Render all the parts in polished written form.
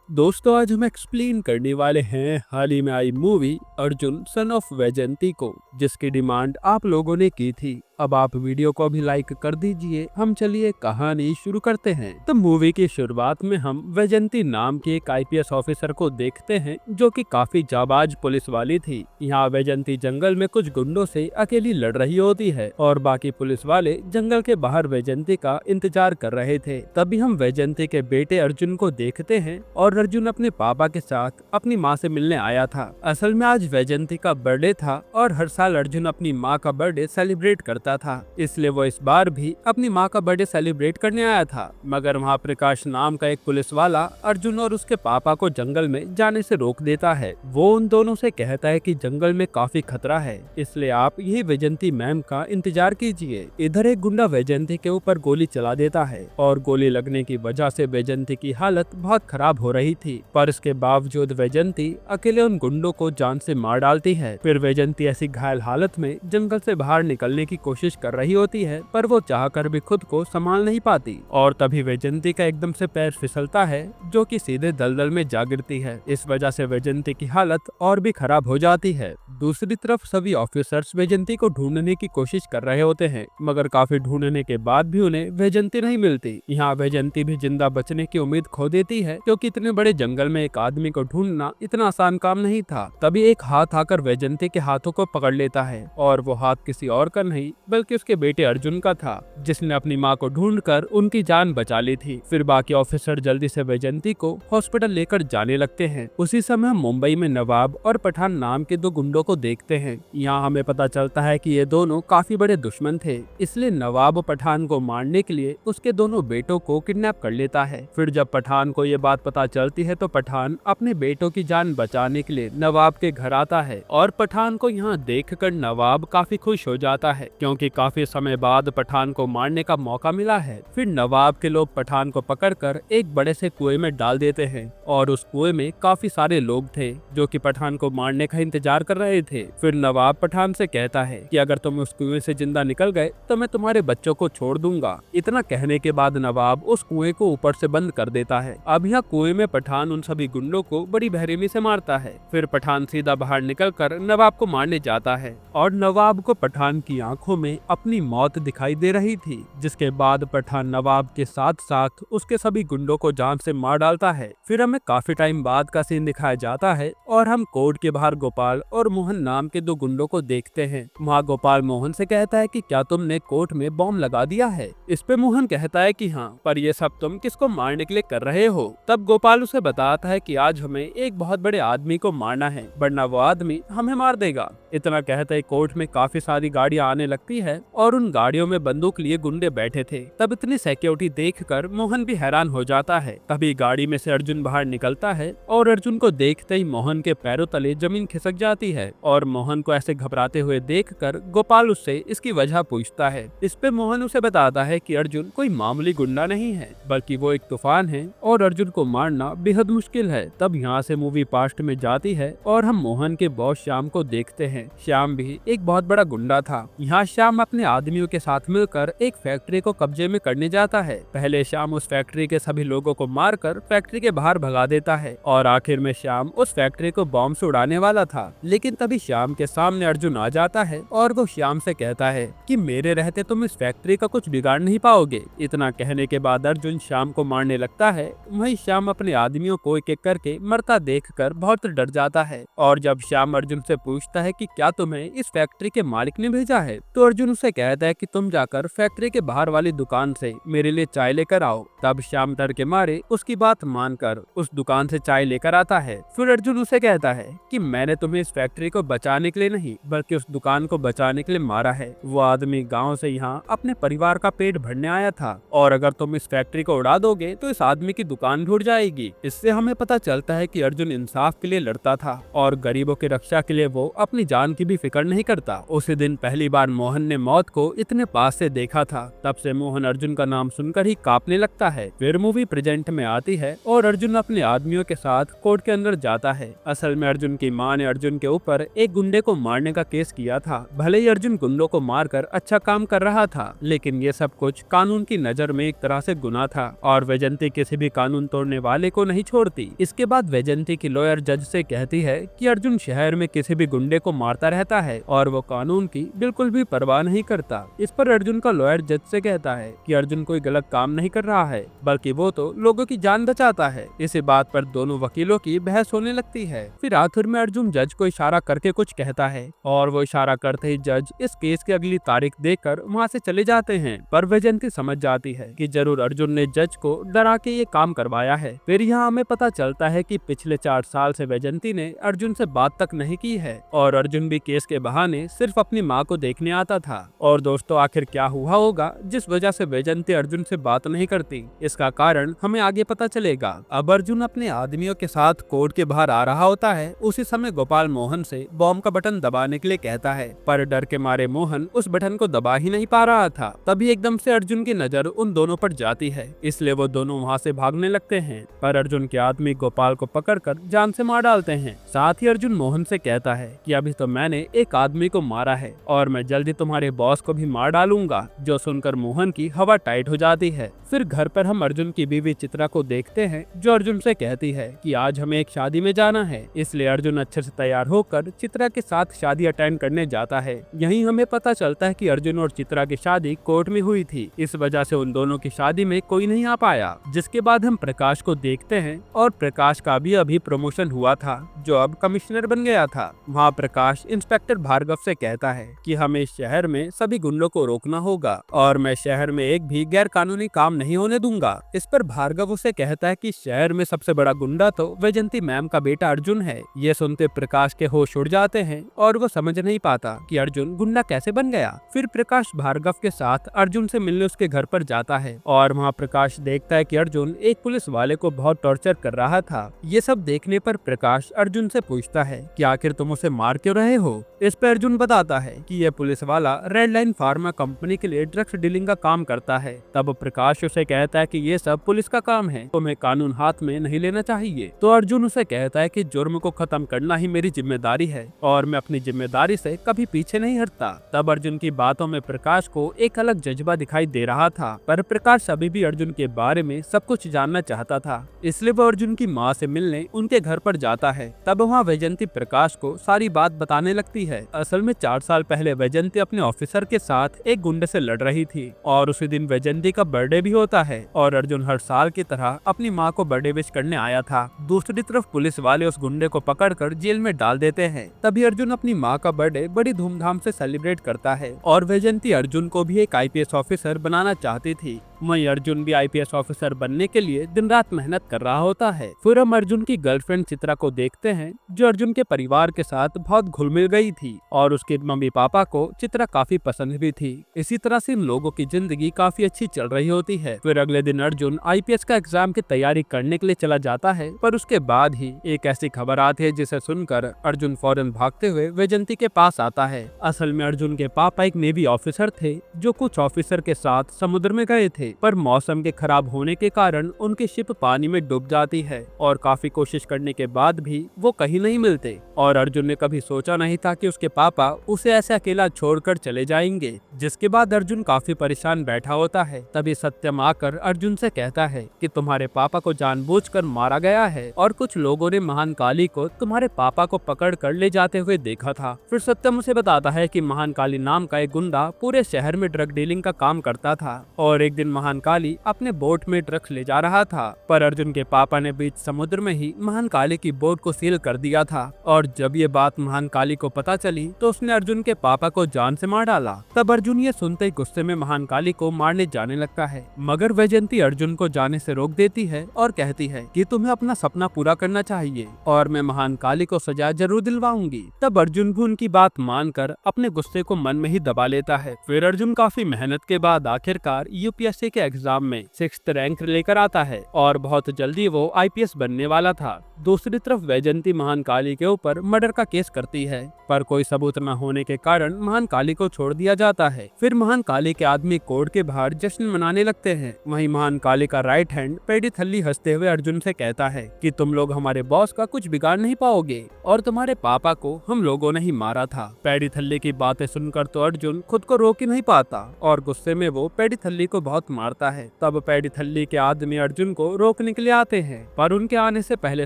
दोस्तों, आज हम एक्सप्लेन करने वाले हैं हाल ही में आई movie Arjun son of Vyjayanthi को, जिसकी डिमांड आप लोगों ने की थी। अब आप वीडियो को भी लाइक कर दीजिए। हम चलिए कहानी शुरू करते हैं। तो मूवी की शुरुआत में हम वैजयंती नाम की एक आईपीएस ऑफिसर को देखते हैं, जो कि काफी जाबाज पुलिस वाली थी। यहाँ वैजयंती जंगल में कुछ गुंडों से अकेली लड़ रही होती है और बाकी पुलिस वाले जंगल के बाहर वैजयंती का इंतजार कर रहे थे। तभी हम वैजयंती के बेटे अर्जुन को देखते हैं और अर्जुन अपने पापा के साथ अपनी माँ से मिलने आया था। असल में आज वैजयंती का बर्थडे था और हर साल अर्जुन अपनी माँ का बर्थडे सेलिब्रेट करता था, इसलिए वो इस बार भी अपनी माँ का बर्थडे सेलिब्रेट करने आया था। मगर वहाँ प्रकाश नाम का एक पुलिस वाला अर्जुन और उसके पापा को जंगल में जाने से रोक देता है। वो उन दोनों से कहता है कि जंगल में काफी खतरा है, इसलिए आप यही वैजयंती मैम का इंतजार कीजिए। इधर एक गुंडा वैजयंती के ऊपर गोली चला देता है और गोली लगने की वजह से वैजयंती की हालत बहुत खराब हो रही थी, पर इसके बावजूद वैजयंती अकेले उन गुंडों को जान से मार डालती है। फिर वैजयंती ऐसी घायल हालत में जंगल से बाहर निकलने की कोशिश कर रही होती है, पर वो चाहकर भी खुद को संभाल नहीं पाती और तभी वैजयंती का एकदम से पैर फिसलता है, जो कि सीधे दलदल में जा गिरती है। इस वजह से वैजयंती की हालत और भी खराब हो जाती है। दूसरी तरफ सभी ऑफिसर्स वैजयंती को ढूंढने की कोशिश कर रहे होते हैं, मगर काफी ढूंढने के बाद भी उन्हें वैजयंती नहीं मिलती। यहाँ वैजयंती भी जिंदा बचने की उम्मीद खो देती है, क्योंकि इतने बड़े जंगल में एक आदमी को ढूंढना इतना आसान काम नहीं था। तभी एक हाथ आकर वैजयंती के हाथों को पकड़ लेता है और वो हाथ किसी और का नहीं बल्कि उसके बेटे अर्जुन का था, जिसने अपनी माँ को ढूंढकर उनकी जान बचा ली थी। फिर बाकी ऑफिसर जल्दी से वैजयंती को हॉस्पिटल लेकर जाने लगते हैं। उसी समय हम मुंबई में नवाब और पठान नाम के दो गुंडों को देखते हैं। यहाँ हमें पता चलता है कि ये दोनों काफी बड़े दुश्मन थे, इसलिए नवाब पठान को मारने के लिए उसके दोनों बेटों को किडनैप कर लेता है। फिर जब पठान को ये बात पता चलती है तो पठान अपने बेटों की जान बचाने के लिए नवाब के घर आता है और पठान को यहाँ देखकर नवाब काफी खुश हो जाता है, क्योंकि काफी समय बाद पठान को मारने का मौका मिला है। फिर नवाब के लोग पठान को पकड़कर एक बड़े से कुएं में डाल देते हैं और उस कुएं में काफी सारे लोग थे जो कि पठान को मारने का इंतजार कर रहे थे। फिर नवाब पठान से कहता है कि अगर तुम उस कुएं से जिंदा निकल गए तो मैं तुम्हारे बच्चों को छोड़ दूंगा। इतना कहने के बाद नवाब उस कुएं को ऊपर से बंद कर देता है। अब यहाँ कुएं में पठान उन सभी गुंडों को बड़ी बेरहमी से मारता है। फिर पठान सीधा बाहर निकलकर नवाब को मारने जाता है और नवाब को पठान की आंखों में अपनी मौत दिखाई दे रही थी, जिसके बाद पठान नवाब के साथ साथ उसके सभी गुंडों को जान से मार डालता है। फिर हमें काफी टाइम बाद का सीन दिखाया जाता है और हम कोर्ट के बाहर गोपाल और मोहन नाम के दो गुंडों को देखते हैं। वहाँ गोपाल मोहन से कहता है कि क्या तुमने कोर्ट में बॉम्ब लगा दिया है। इस पे मोहन कहता है कि हाँ, पर ये सब तुम किसको मारने के लिए कर रहे हो। तब गोपाल उसे बताता है कि आज हमें एक बहुत बड़े आदमी को मारना है, वरना वो आदमी हमें मार देगा। इतना कहते ही कोर्ट में काफी सारी गाड़ियां आने लगती है और उन गाड़ियों में बंदूक लिए गुंडे बैठे थे। तब इतनी सिक्योरिटी देखकर मोहन भी हैरान हो जाता है। तभी गाड़ी में से अर्जुन बाहर निकलता है और अर्जुन को देखते ही मोहन के पैरों तले जमीन खिसक जाती है और मोहन को ऐसे घबराते हुए देखकर गोपाल उससे इसकी वजह पूछता है। इस पे मोहन उसे बताता है कि अर्जुन कोई मामूली गुंडा नहीं है, बल्कि वो एक तूफान है और अर्जुन को मारना बेहद मुश्किल है। तब यहाँ से मूवी पास्ट में जाती है और हम मोहन के बॉस श्याम को देखते हैं। श्याम भी एक बहुत बड़ा गुंडा था। यहाँ श्याम अपने आदमियों के साथ मिलकर एक फैक्ट्री को कब्जे में करने जाता है। पहले श्याम उस फैक्ट्री के सभी लोगों को मारकर फैक्ट्री के बाहर भगा देता है और आखिर में श्याम उस फैक्ट्री को बॉम्ब से उड़ाने वाला था, लेकिन तभी श्याम के सामने अर्जुन आ जाता है और वो श्याम से कहता है कि मेरे रहते तुम इस फैक्ट्री का कुछ बिगाड़ नहीं पाओगे। इतना कहने के बाद अर्जुन श्याम को मारने लगता है। वहीं श्याम अपने आदमियों को एक एक करके मरता देखकर बहुत डर जाता है और जब श्याम अर्जुन से पूछता है कि क्या तुम्हें इस फैक्ट्री के मालिक ने भेजा है, तो अर्जुन उसे कहता है कि तुम जाकर फैक्ट्री के बाहर वाली दुकान से मेरे लिए चाय लेकर आओ। तब श्याम डर के मारे उसकी बात मानकर उस दुकान से चाय लेकर आता है। फिर अर्जुन उसे कहता है कि मैंने तुम्हें इस फैक्ट्री को बचाने के लिए नहीं, बल्कि उस दुकान को बचाने के लिए मारा है। वो आदमी गाँव से यहाँ अपने परिवार का पेट भरने आया था और अगर तुम इस फैक्ट्री को उड़ा दोगे तो इस आदमी की दुकान ढूंढ जाएगी। इससे हमें पता चलता है कि अर्जुन इंसाफ के लिए लड़ता था और गरीबों की रक्षा के लिए वो अपनी जान की भी फिक्र नहीं करता। उसी दिन पहली बार मोहन ने मौत को इतने पास से देखा था। तब से मोहन अर्जुन का नाम सुनकर ही कांपने लगता है। फिर मूवी प्रेजेंट में आती है और अर्जुन अपने आदमियों के साथ कोर्ट के अंदर जाता है। असल में अर्जुन की मां ने अर्जुन के ऊपर एक गुंडे को मारने का केस किया था। भले ही अर्जुन गुंडों को मारकर अच्छा काम कर रहा था, लेकिन ये सब कुछ कानून की नजर में एक तरह से गुनाह था और वैजयंती किसी भी कानून तोड़ने वाले को नहीं छोड़ती। इसके बाद वैजयंती की लॉयर जज से कहती है कि अर्जुन शहर में किसी भी गुंडे को मारता रहता है और वो कानून की बिल्कुल भी परवाह नहीं करता। इस पर अर्जुन का लॉयर जज से कहता है कि अर्जुन कोई गलत काम नहीं कर रहा है, बल्कि वो तो लोगों की जान बचाता है। इसी बात पर दोनों वकीलों की बहस होने लगती है। फिर आखिर में अर्जुन जज को इशारा करके कुछ कहता है और वो इशारा करते ही जज इस केस की अगली तारीख देकर वहाँ से चले जाते हैं। पर वैजयंती समझ जाती है कि जरूर अर्जुन ने जज को डरा के ये काम करवाया है। फिर यहाँ हमें पता चलता है कि पिछले 4 साल से वैजयंती ने अर्जुन से बात तक नहीं की है और अर्जुन भी केस के बहाने सिर्फ अपनी माँ को देखने आता था। और दोस्तों, आखिर क्या हुआ होगा जिस वजह से वैजयंती अर्जुन से बात नहीं करती? इसका कारण हमें आगे पता चलेगा। अब अर्जुन अपने आदमियों के साथ कोर्ट के बाहर आ रहा होता है। उसी समय गोपाल मोहन से बॉम्ब का बटन दबाने के लिए कहता है, पर डर के मारे मोहन उस बटन को दबा ही नहीं पा रहा था। तभी एकदम से अर्जुन की नजर उन दोनों पर जाती है, इसलिए वो दोनों वहाँ से भागने लगते हैं। पर अर्जुन के आदमी गोपाल को पकड़कर जान से मार डालते हैं। साथ ही अर्जुन मोहन से कहता है कि अभी तो मैंने एक आदमी को मारा है और मैं जल्दी तुम्हारे बॉस को भी मार डालूंगा। जो सुनकर मोहन की हवा टाइट हो जाती है। फिर घर पर हम अर्जुन की बीवी चित्रा को देखते हैं, जो अर्जुन से कहती है कि आज हमें एक शादी में जाना है। इसलिए अर्जुन अच्छे से तैयार होकर चित्रा के साथ शादी अटेंड करने जाता है। यहीं हमें पता चलता है कि अर्जुन और चित्रा की शादी कोर्ट में हुई थी। इस वजह से उन दोनों की शादी में कोई नहीं आ पाया। जिसके बाद हम प्रकाश को देखते हैं और प्रकाश का भी अभी प्रमोशन हुआ था, जो अब कमिश्नर बन गया था। वहाँ प्रकाश इंस्पेक्टर भार्गव से कहता है कि हमें इस शहर में सभी गुंडों को रोकना होगा और मैं शहर में एक भी गैर कानूनी काम नहीं होने दूंगा। इस पर भार्गव उसे कहता है कि शहर में सबसे बड़ा गुंडा तो वैजयंती मैम का बेटा अर्जुन है। ये सुनते प्रकाश के होश उड़ जाते हैं और वो समझ नहीं पाता कि अर्जुन गुंडा कैसे बन गया। फिर प्रकाश भार्गव के साथ अर्जुन से मिलने उसके घर पर जाता है और वहाँ प्रकाश देखता है कि अर्जुन एक पुलिस वाले को बहुत टॉर्चर कर रहा था। ये सब देखने पर प्रकाश अर्जुन से पूछता है कि आखिर तुम उसे मार क्यों रहे हो? इस पर अर्जुन बताता है कि यह पुलिस वाला रेड लाइन फार्मा कंपनी के लिए ड्रग्स डीलिंग का काम करता है। तब प्रकाश उसे कहता है कि ये सब पुलिस का काम है, तुम्हें कानून हाथ में नहीं लेना चाहिए। तो अर्जुन उसे कहता है कि जुर्म को खत्म करना ही मेरी जिम्मेदारी है और मैं अपनी जिम्मेदारी से कभी पीछे नहीं हटता। तब अर्जुन की बातों में प्रकाश को एक अलग जज्बा दिखाई दे रहा था, पर प्रकाश अभी भी अर्जुन के बारे में सब कुछ जानना चाहता था। इसलिए वो अर्जुन की माँ से मिलने उनके घर पर जाता है। तब वहाँ वैजयंती प्रकाश को सारी बात बताने लगती है। असल में 4 साल पहले वैजयंती अपने ऑफिसर के साथ एक गुंडे से लड़ रही थी और उसी दिन वैजयंती का बर्थडे भी होता है और अर्जुन हर साल की तरह अपनी माँ को बर्थडे विश करने आया था। दूसरी तरफ पुलिस वाले उस गुंडे को पकड़कर जेल में डाल देते हैं। तभी अर्जुन अपनी माँ का बर्थडे बड़ी धूमधाम से सेलिब्रेट करता है और वैजयंती अर्जुन को भी एक IPS ऑफिसर बनाना चाहती थी। वहीं अर्जुन भी IPS ऑफिसर बनने के लिए दिन रात मेहनत कर रहा होता है। फिर हम अर्जुन की गर्लफ्रेंड चित्रा को देखते हैं, जो अर्जुन के परिवार के साथ बहुत घुल मिल गई थी और उसके मम्मी पापा को चित्रा काफी पसंद भी थी। इसी तरह से इन लोगों की जिंदगी काफी अच्छी चल रही होती है। फिर अगले दिन अर्जुन IPS का एग्जाम की तैयारी करने के लिए चला जाता है, पर उसके बाद ही एक ऐसी खबर आती है जिसे सुनकर अर्जुन फौरन भागते हुए वैजयंती के पास आता है। असल में अर्जुन के पापा एक नेवी ऑफिसर थे, जो कुछ ऑफिसर के साथ समुद्र में गए थे, पर मौसम के खराब होने के कारण उनकी शिप पानी में डूब जाती है और काफी कोशिश करने के बाद भी वो कहीं नहीं मिलते। और अर्जुन ने कभी सोचा नहीं था कि उसके पापा उसे ऐसे अकेला छोड़कर चले जाएंगे। जिसके बाद अर्जुन काफी परेशान बैठा होता है। तभी सत्यम आकर अर्जुन से कहता है कि तुम्हारे पापा को जानबूझकर मारा गया है और कुछ लोगों ने महान काली को तुम्हारे पापा को पकड़ कर ले जाते हुए देखा था। फिर सत्यम उसे बताता है कि महान काली नाम का एक गुंडा पूरे शहर में ड्रग डीलिंग का काम करता था और एक दिन महान काली अपने बोट में ड्रग्स ले जा रहा था, पर अर्जुन के पापा ने बीच समुद्र में ही महान काली की बोट को सील कर दिया था। और जब ये बात महान काली को पता चली तो उसने अर्जुन के पापा को जान से मार डाला। तब अर्जुन ये सुनते ही गुस्से में महान काली को मारने जाने लगता है, मगर वैजयंती अर्जुन को जाने से रोक देती है और कहती है कि तुम्हें अपना सपना पूरा करना चाहिए और मैं महान काली को सजा जरूर दिलवाऊंगी। तब अर्जुन भी उनकी बात मानकर अपने गुस्से को मन में ही दबा लेता है। फिर अर्जुन काफी मेहनत के बाद आखिरकार UPSC के एग्जाम में 6th रैंक लेकर आता है और बहुत जल्दी वो IPS बनने वाला था। दूसरी तरफ वैजयंती महाकाली के ऊपर मर्डर का केस करती है, पर कोई सबूत न होने के कारण महाकाली को छोड़ दिया जाता है। फिर महाकाली के आदमी कोर्ट के बाहर जश्न मनाने लगते हैं। वहीं महाकाली का राइट हैंड पेडीथल्ली हंसते हुए अर्जुन से कहता है कि तुम लोग हमारे बॉस का कुछ बिगाड़ नहीं पाओगे और तुम्हारे पापा को हम लोगों ने ही मारा था। पेडीथल्ली की बातें सुनकर तो अर्जुन खुद को रोक ही नहीं पाता और गुस्से में वो पेडीथल्ली को बहुत मारता है। तब पेडीथल्ली के आदमी अर्जुन को रोकने के लिए आते हैं, पर उनके आने से पहले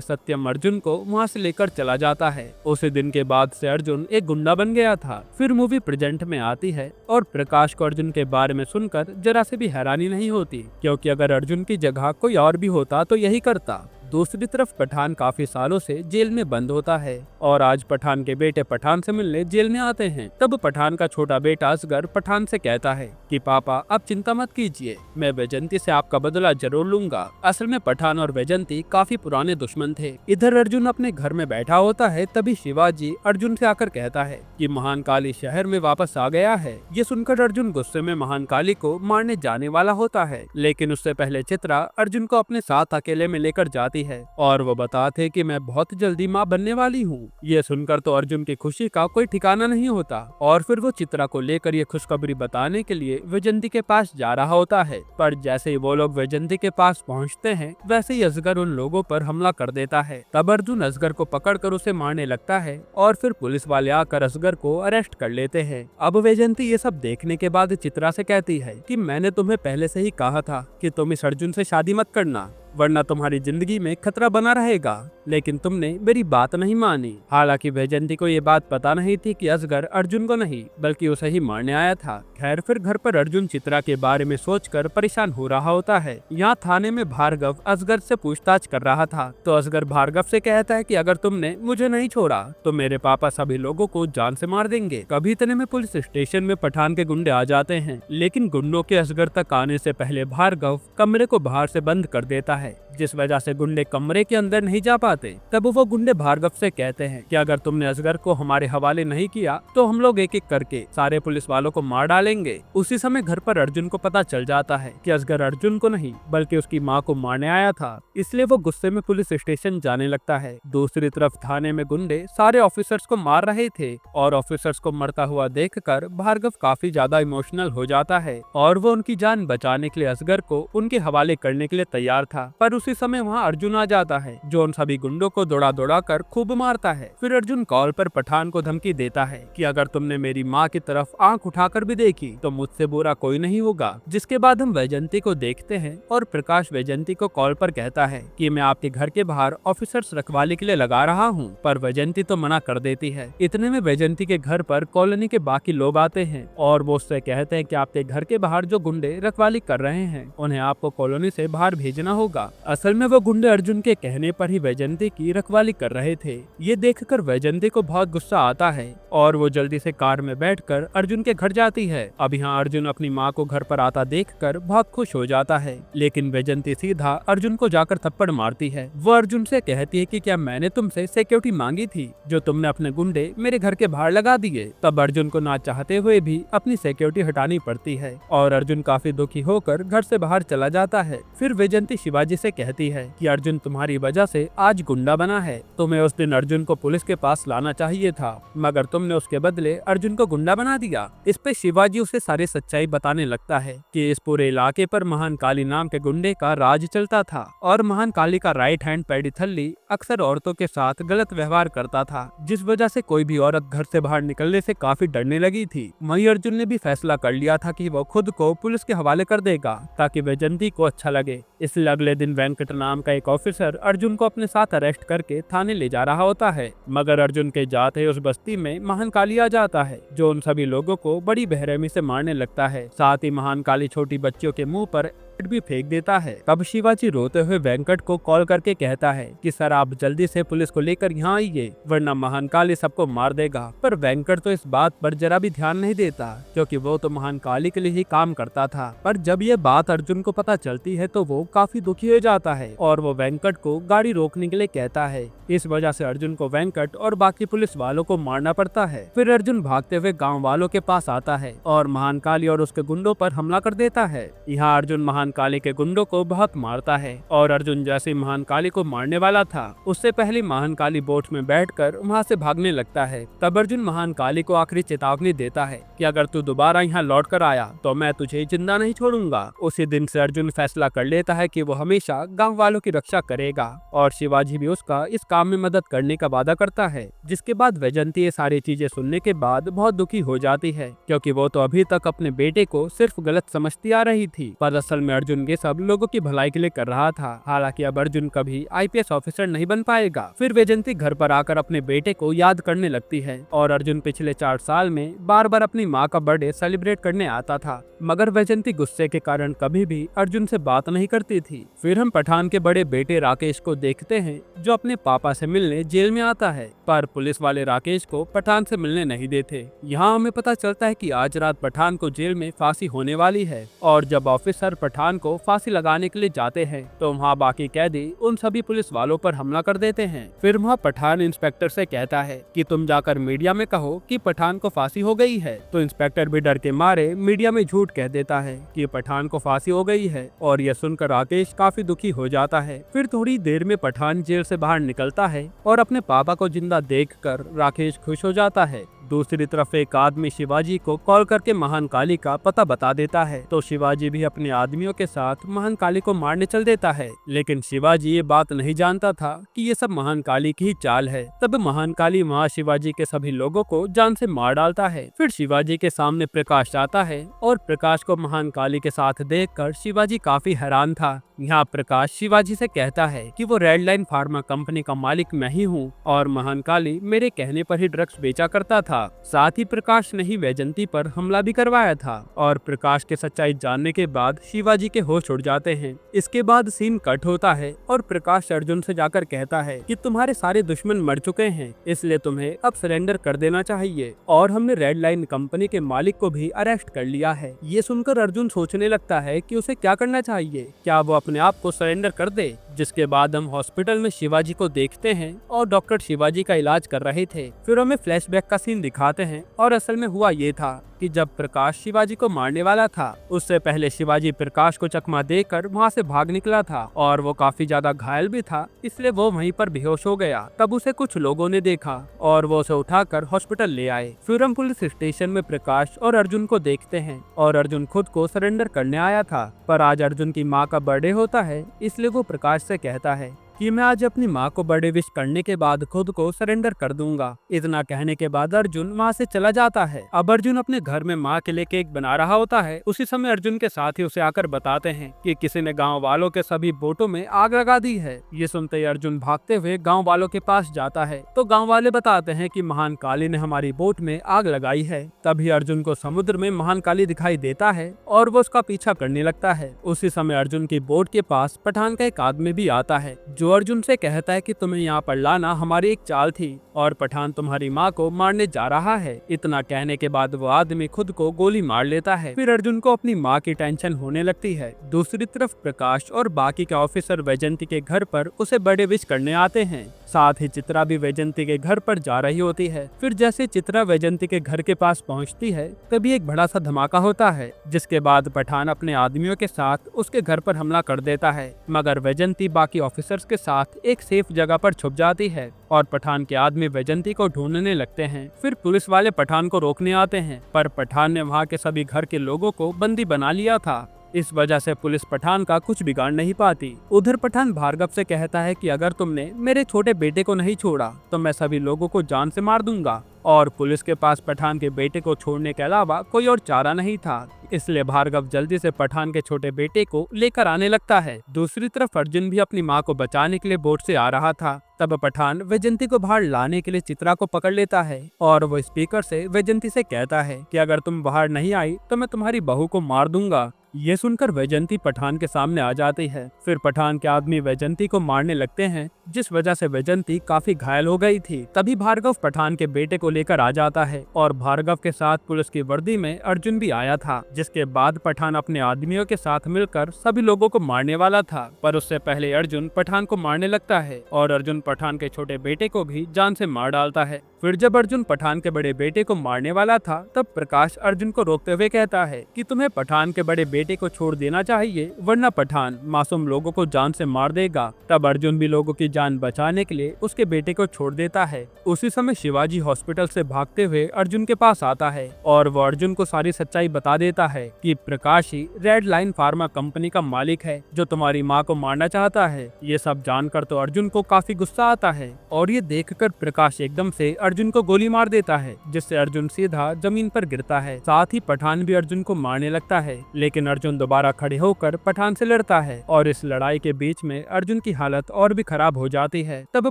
सत्यम अर्जुन को वहाँ से लेकर चला जाता है। उसी दिन के बाद से अर्जुन एक गुंडा बन गया था। फिर मूवी प्रेजेंट में आती है और प्रकाश को अर्जुन के बारे में सुनकर जरा से भी हैरानी नहीं होती, क्योंकि अगर अर्जुन की जगह कोई और भी होता तो यही करता। दूसरी तरफ पठान काफी सालों से जेल में बंद होता है और आज पठान के बेटे पठान से मिलने जेल में आते हैं। तब पठान का छोटा बेटा असगर पठान से कहता है कि पापा आप चिंता मत कीजिए, मैं वैजयंती से आपका बदला जरूर लूंगा। असल में पठान और वैजयंती काफी पुराने दुश्मन थे। इधर अर्जुन अपने घर में बैठा होता है, तभी शिवाजी अर्जुन से आकर कहता है कि महाकाली शहर में वापस आ गया है। ये सुनकर अर्जुन गुस्से में महाकाली को मारने जाने वाला होता है, लेकिन उससे पहले चित्रा अर्जुन को अपने साथ अकेले में लेकर जाती है और वो बताते कि मैं बहुत जल्दी माँ बनने वाली हूँ। ये सुनकर तो अर्जुन की खुशी का कोई ठिकाना नहीं होता और फिर वो चित्रा को लेकर ये खुशखबरी बताने के लिए वैजयंती के पास जा रहा होता है। पर जैसे ही वो लोग वैजयंती के पास पहुँचते हैं, वैसे ही असगर उन लोगों पर हमला कर देता है। तब अर्जुन असगर को पकड़कर उसे मारने लगता है और फिर पुलिस वाले आकर असगर को अरेस्ट कर लेते हैं। अब वैजयंती ये सब देखने के बाद चित्रा से कहती है कि मैंने तुम्हें पहले से ही कहा था कि तुम इस अर्जुन से शादी मत करना, वरना तुम्हारी जिंदगी में खतरा बना रहेगा, लेकिन तुमने मेरी बात नहीं मानी। हालांकि वैजयंती को ये बात पता नहीं थी कि असगर अर्जुन को नहीं बल्कि उसे ही मारने आया था। खैर फिर घर पर अर्जुन चित्रा के बारे में सोचकर परेशान हो रहा होता है। यहाँ थाने में भार्गव असगर से पूछताछ कर रहा था, तो असगर भार्गव से कहता है कि अगर तुमने मुझे नहीं छोड़ा तो मेरे पापा सभी लोगों को जान से मार देंगे। कभी इतने में पुलिस स्टेशन में पठान के गुंडे आ जाते हैं, लेकिन गुंडों के असगर तक आने से पहले भार्गव कमरे को बाहर से बंद कर देता है, जिस वजह से गुंडे कमरे के अंदर नहीं जा पाते। तब वो गुंडे भार्गव से कहते हैं कि अगर तुमने असगर को हमारे हवाले नहीं किया तो हम लोग एक एक करके सारे पुलिस वालों को मार डालेंगे। उसी समय घर पर अर्जुन को पता चल जाता है कि असगर अर्जुन को नहीं बल्कि उसकी माँ को मारने आया था, इसलिए वो गुस्से में पुलिस स्टेशन जाने लगता है। दूसरी तरफ थाने में गुंडे सारे ऑफिसर्स को मार रहे थे और ऑफिसर्स को मरता हुआ देखकर भार्गव काफी ज्यादा इमोशनल हो जाता है और वो उनकी जान बचाने के लिए असगर को उनके हवाले करने के लिए तैयार था। पर उसी समय वहाँ अर्जुन आ जाता है, जो उन सभी गुंडों को दौड़ा दौड़ा कर खूब मारता है। फिर अर्जुन कॉल पर पठान को धमकी देता है कि अगर तुमने मेरी माँ की तरफ आंख उठाकर भी देखी तो मुझसे बुरा कोई नहीं होगा। जिसके बाद हम वैजयंती को देखते हैं और प्रकाश वैजयंती को कॉल पर कहता है कि मैं आपके घर के बाहर ऑफिसर्स रखवाली के लिए लगा रहा हूँ, पर वैजयंती तो मना कर देती है। इतने में वैजयंती के घर पर कॉलोनी के बाकी लोग आते हैं और वो उससे कहते हैं कि आपके घर के बाहर जो गुंडे रखवाली कर रहे हैं उन्हें आपको कॉलोनी से बाहर भेजना होगा। असल में वो गुंडे अर्जुन के कहने पर ही वैजयंती की रखवाली कर रहे थे। ये देखकर वैजयंती को बहुत गुस्सा आता है और वो जल्दी से कार में बैठकर अर्जुन के घर जाती है। अब यहाँ अर्जुन अपनी माँ को घर पर आता देखकर बहुत खुश हो जाता है, लेकिन वैजयंती सीधा अर्जुन को जाकर थप्पड़ मारती है। वो अर्जुन से कहती है कि क्या मैंने तुमसे सिक्योरिटी मांगी थी जो तुमने अपने गुंडे मेरे घर के बाहर लगा दिए। तब अर्जुन को ना चाहते हुए भी अपनी सिक्योरिटी हटानी पड़ती है और अर्जुन काफी दुखी होकर घर से बाहर चला जाता है। फिर वैजयंती शिवाजी से कहती है कि अर्जुन तुम्हारी वजह से आज गुंडा बना है, तुम्हें उस दिन अर्जुन को पुलिस के पास लाना चाहिए था, मगर तुमने उसके बदले अर्जुन को गुंडा बना दिया। इस पे शिवाजी उसे सारी सच्चाई बताने लगता है कि इस पूरे इलाके पर महाकाली नाम के गुंडे का राज चलता था और महाकाली का राइट हैंड पेडीथल्ली अक्सर औरतों के साथ गलत व्यवहार करता था, जिस वजह से कोई भी औरत घर से बाहर निकलने से काफी डरने लगी थी। वहीं अर्जुन ने भी फैसला कर लिया था कि वो खुद को पुलिस के हवाले कर देगा ताकि वैजयंती को अच्छा लगे। इसलिए अगले दिन वेंकट नाम का एक ऑफिसर अर्जुन को अपने साथ अरेस्ट करके थाने ले जा रहा होता है, मगर अर्जुन के जाते उस बस्ती में महाकाली आ जाता है, जो उन सभी लोगों को बड़ी बेरहमी से मारने लगता है। साथ ही महाकाली छोटी बच्चियों के मुंह पर भी फेंक देता है। तब शिवाजी रोते हुए वेंकट को कॉल करके कहता है कि सर आप जल्दी से पुलिस को लेकर यहाँ आइए वरना महाकाली सबको मार देगा। पर वेंकट तो इस बात पर जरा भी ध्यान नहीं देता क्योंकि वो तो महाकाली के लिए ही काम करता था। पर जब ये बात अर्जुन को पता चलती है तो वो काफी दुखी हो जाता है और वो वेंकट को गाड़ी रोकने के लिए कहता है। इस वजह से अर्जुन को वेंकट और बाकी पुलिस वालों को मारना पड़ता है। फिर अर्जुन भागते हुए गाँव वालों के पास आता है और महाकाली और उसके गुंडों पर हमला कर देता है। यहाँ अर्जुन महाकाली के गुंडों को बहुत मारता है और अर्जुन जैसे महाकाली को मारने वाला था उससे पहले महाकाली बोट में बैठकर वहाँ से भागने लगता है। तब अर्जुन महाकाली को आखिरी चेतावनी देता है कि अगर तू दोबारा यहाँ लौट कर आया तो मैं तुझे जिंदा नहीं छोड़ूंगा। उसी दिन से अर्जुन फैसला कर लेता है कि वो हमेशा गाँव वालों की रक्षा करेगा और शिवाजी भी उसका इस काम में मदद करने का वादा करता है। जिसके बाद वैजयंती ये सारी चीजें सुनने के बाद बहुत दुखी हो जाती है क्योंकि वो तो अभी तक अपने बेटे को सिर्फ गलत समझती आ रही थी पर असल में अर्जुन ये सब लोगों की भलाई के लिए कर रहा था। हालांकि अब अर्जुन कभी आईपीएस ऑफिसर नहीं बन पाएगा। फिर वैजयंती घर पर आकर अपने बेटे को याद करने लगती है और अर्जुन पिछले 4 साल में बार बार अपनी माँ का बर्थडे सेलिब्रेट करने आता था मगर वैजयंती गुस्से के कारण कभी भी अर्जुन से बात नहीं करती थी। फिर हम पठान के बड़े बेटे राकेश को देखते हैं जो अपने पापा से मिलने जेल में आता है पर पुलिस वाले राकेश को पठान से मिलने नहीं देते। यहाँ हमें पता चलता है कि आज रात पठान को जेल में फांसी होने वाली है और जब ऑफिसर पठान को फांसी लगाने के लिए जाते हैं तो वहाँ बाकी कैदी उन सभी पुलिस वालों पर हमला कर देते हैं। फिर वहाँ पठान इंस्पेक्टर से कहता है कि तुम जाकर मीडिया में कहो कि पठान को फांसी हो गई है। तो इंस्पेक्टर भी डर के मारे मीडिया में झूठ कह देता है कि पठान को फांसी हो गई है और यह सुनकर राकेश काफी दुखी हो जाता है। फिर थोड़ी देर में पठान जेल से बाहर निकलता है और अपने पापा को जिंदा देखकर राकेश खुश हो जाता है। दूसरी तरफ एक आदमी शिवाजी को कॉल करके महाकाली का पता बता देता है तो शिवाजी भी अपने आदमियों के साथ महाकाली को मारने चल देता है। लेकिन शिवाजी ये बात नहीं जानता था कि ये सब महाकाली की ही चाल है। तब महाकाली वहाँ शिवाजी के सभी लोगों को जान से मार डालता है। फिर शिवाजी के सामने प्रकाश आता है और प्रकाश को महाकाली के साथ देखकर शिवाजी काफी हैरान था। यहाँ प्रकाश शिवाजी से कहता है कि वो रेड लाइन फार्मा कंपनी का मालिक मैं ही हूँ और महाकाली मेरे कहने पर ही ड्रग्स बेचा करता था। साथ ही प्रकाश ने ही वैजयंती पर हमला भी करवाया था और प्रकाश के सच्चाई जानने के बाद शिवाजी के होश उड़ जाते हैं। इसके बाद सीन कट होता है और प्रकाश अर्जुन से जाकर कहता है कि तुम्हारे सारे दुश्मन मर चुके हैं इसलिए तुम्हें अब सरेंडर कर देना चाहिए और हमने रेड लाइन कंपनी के मालिक को भी अरेस्ट कर लिया है। ये सुनकर अर्जुन सोचने लगता है कि उसे क्या करना चाहिए, क्या वो अपने आप को सरेंडर कर दे। जिसके बाद हम हॉस्पिटल में शिवाजी को देखते हैं और डॉक्टर शिवाजी का इलाज कर रहे थे। फिर हमें फ्लैशबैक का सीन दिखाते हैं और असल में हुआ ये था कि जब प्रकाश शिवाजी को मारने वाला था उससे पहले शिवाजी प्रकाश को चकमा देकर वहाँ से भाग निकला था और वो काफी ज्यादा घायल भी था इसलिए वो वहीं पर बेहोश हो गया। तब उसे कुछ लोगों ने देखा और वो उसे उठाकर हॉस्पिटल ले आए। फिर हम पुलिस स्टेशन में प्रकाश और अर्जुन को देखते हैं और अर्जुन खुद को सरेंडर करने आया था पर आज अर्जुन की माँ का बर्थडे होता है इसलिए वो प्रकाश से कहता है कि मैं आज अपनी माँ को बर्थडे विश करने के बाद खुद को सरेंडर कर दूंगा। इतना कहने के बाद अर्जुन वहाँ से चला जाता है। अब अर्जुन अपने घर में माँ के लिए केक बना रहा होता है। उसी समय अर्जुन के साथी उसे आकर बताते हैं कि किसी ने गांव वालों के सभी बोटों में आग लगा दी है। ये सुनते ही अर्जुन भागते हुए गाँव वालों के पास जाता है तो गाँव वाले बताते हैं कि महाकाली ने हमारी बोट में आग लगाई है। तभी अर्जुन को समुद्र में महाकाली दिखाई देता है और वो उसका पीछा करने लगता है। उसी समय अर्जुन की बोट के पास पठान का एक आदमी भी आता है जो अर्जुन से कहता है कि तुम्हें यहाँ पर लाना हमारी एक चाल थी और पठान तुम्हारी माँ को मारने जा रहा है। इतना कहने के बाद वो आदमी खुद को गोली मार लेता है। फिर अर्जुन को अपनी माँ की टेंशन होने लगती है। दूसरी तरफ प्रकाश और बाकी के ऑफिसर वैजयंती के घर पर उसे बर्थडे विश करने आते हैं। साथ ही चित्रा भी वैजयंती के घर पर जा रही होती है। फिर जैसे चित्रा वैजयंती के घर के पास पहुंचती है तभी एक बड़ा सा धमाका होता है जिसके बाद पठान अपने आदमियों के साथ उसके घर पर हमला कर देता है मगर वैजयंती बाकी ऑफिसर्स के साथ एक सेफ जगह पर छुप जाती है और पठान के आदमी वैजयंती को ढूंढने लगते हैं। फिर पुलिस वाले पठान को रोकने आते हैं पर पठान ने वहाँ के सभी घर के लोगों को बंदी बना लिया था। इस वजह से पुलिस पठान का कुछ बिगाड़ नहीं पाती। उधर पठान भार्गव से कहता है कि अगर तुमने मेरे छोटे बेटे को नहीं छोड़ा तो मैं सभी लोगों को जान से मार दूंगा और पुलिस के पास पठान के बेटे को छोड़ने के अलावा कोई और चारा नहीं था। इसलिए भार्गव जल्दी से पठान के छोटे बेटे को लेकर आने लगता है। दूसरी तरफ अर्जुन भी अपनी माँ को बचाने के लिए बोट से आ रहा था। तब पठान वैजयंती को बाहर लाने के लिए चित्रा को पकड़ लेता है और वो स्पीकर से वैजयंती से कहता है कि अगर तुम बाहर नहीं आई तो मैं तुम्हारी बहू को मार दूंगा। ये सुनकर वैजयंती पठान के सामने आ जाती है। फिर पठान के आदमी वैजयंती को मारने लगते हैं, जिस वजह से वैजयंती काफी घायल हो गई थी। तभी भार्गव पठान के बेटे को लेकर आ जाता है और भार्गव के साथ पुलिस की वर्दी में अर्जुन भी आया था। जिसके बाद पठान अपने आदमियों के साथ मिलकर सभी लोगों को मारने वाला था, पर उससे पहले अर्जुन पठान को मारने लगता है और अर्जुन पठान के छोटे बेटे को भी जान से मार डालता है। फिर जब अर्जुन पठान के बड़े बेटे को मारने वाला था, तब प्रकाश अर्जुन को रोकते हुए कहता है कि तुम्हें पठान के बड़े बेटे को छोड़ देना चाहिए, वरना पठान मासूम लोगों को जान से मार देगा। तब अर्जुन भी लोगों की जान बचाने के लिए उसके बेटे को छोड़ देता है। उसी समय शिवाजी हॉस्पिटल से भागते हुए अर्जुन के पास आता है और वो अर्जुन को सारी सच्चाई बता देता है कि प्रकाश ही रेड लाइन फार्मा कंपनी का मालिक है, जो तुम्हारी माँ को मारना चाहता है। ये सब जानकर तो अर्जुन को काफी गुस्सा आता है और ये देखकर प्रकाश एकदम से अर्जुन को गोली मार देता है, जिससे अर्जुन सीधा जमीन पर गिरता है। साथ ही पठान भी अर्जुन को मारने लगता है, लेकिन अर्जुन दोबारा खड़े होकर पठान से लड़ता है और इस लड़ाई के बीच में अर्जुन की हालत और भी खराब हो जाती है। तब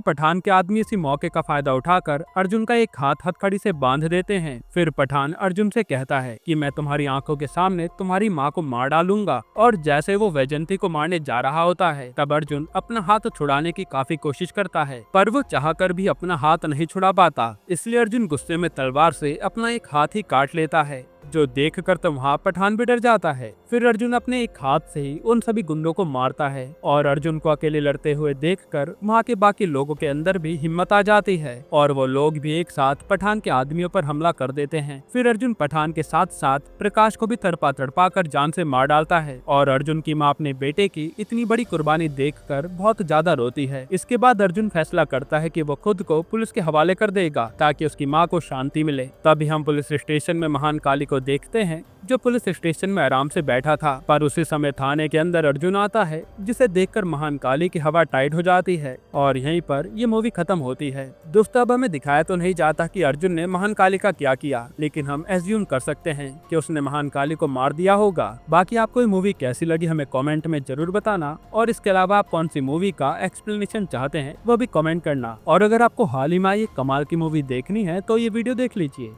पठान के आदमी इसी मौके का फायदा उठाकर अर्जुन का एक हाथ हथकड़ी से बांध देते हैं। फिर पठान अर्जुन से कहता है कि मैं तुम्हारी आंखों के सामने तुम्हारी माँ को मार डालूंगा। और जैसे वो वैजयंती को मारने जा रहा होता है, तब अर्जुन अपना हाथ छुड़ाने की काफी कोशिश करता है, पर वो चाहकर भी अपना हाथ नहीं छुड़ा पाता। इसलिए अर्जुन गुस्से में तलवार से अपना एक हाथ ही काट लेता है, जो देखकर तो वहाँ पठान भी डर जाता है। फिर अर्जुन अपने एक हाथ से ही उन सभी गुंडों को मारता है और अर्जुन को अकेले लड़ते हुए देखकर वहाँ के बाकी लोगों के अंदर भी हिम्मत आ जाती है और वो लोग भी एक साथ पठान के आदमियों पर हमला कर देते हैं। फिर अर्जुन पठान के साथ साथ प्रकाश को भी तड़पा तड़पा कर जान से मार डालता है और अर्जुन की माँ अपने बेटे की इतनी बड़ी कुर्बानी देखकर बहुत ज्यादा रोती है। इसके बाद अर्जुन फैसला करता है कि वो खुद को पुलिस के हवाले कर देगा ताकि उसकी माँ को शांति मिले। तभी हम पुलिस स्टेशन में महान काली को देखते हैं, जो पुलिस स्टेशन में आराम से बैठा था। पर उसी समय थाने के अंदर अर्जुन आता है, जिसे देखकर महान काली की हवा टाइट हो जाती है और यहीं पर ये मूवी खत्म होती है। दोस्तों, अब हमें दिखाया तो नहीं जाता कि अर्जुन ने महान काली का क्या किया, लेकिन हम एज्यूम कर सकते हैं कि उसने महान काली को मार दिया होगा। बाकी आपको ये मूवी कैसी लगी हमें कमेंट में जरूर बताना, और इसके अलावा आप कौन सी मूवी का एक्सप्लेनेशन चाहते हैं वो भी कमेंट करना। और अगर आपको हाल ही में ये कमाल की मूवी देखनी है तो ये वीडियो देख लीजिए।